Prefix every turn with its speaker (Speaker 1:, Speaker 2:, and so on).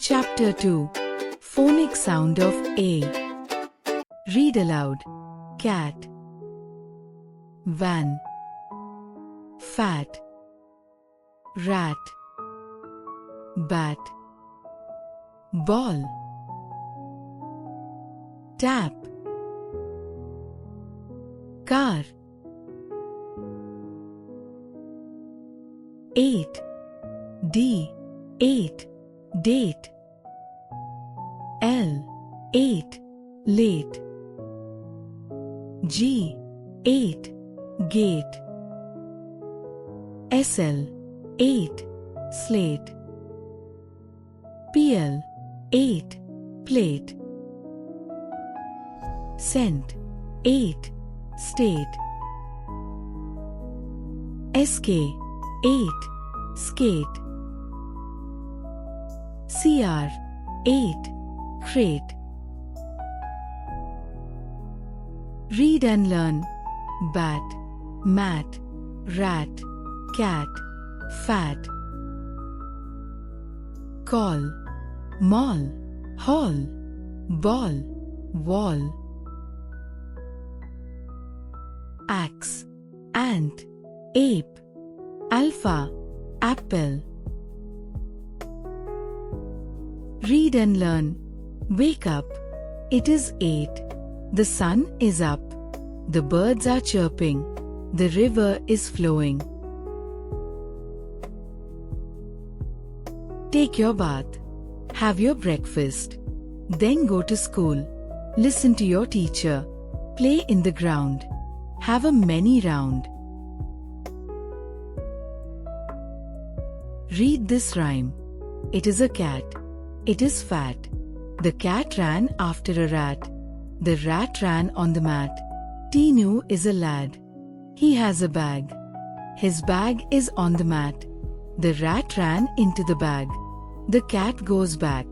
Speaker 1: Chapter 2. Phonic sound of A. Read aloud. Cat, van, fat, rat, bat, ball, tap, car, 8, D, 8, date, L, 8, late, G, 8, gate, SL, 8, slate, PL, 8, plate, cent, 8, state, SK, 8, skate, CR, 8, crate. Read and learn. Bat, mat, rat, cat, fat. Call, mall, hall, ball, wall. Axe, ant, ape, alpha, apple. Read and learn. Wake up. It is 8. The sun is up. The birds are chirping. The river is flowing. Take your bath. Have your breakfast. Then go to school. Listen to your teacher. Play in the ground. Have a merry round. Read this rhyme. It is a cat. It is fat. The cat ran after a rat. The rat ran on the mat. Tinu is a lad. He has a bag. His bag is on the mat. The rat ran into the bag. The cat goes back.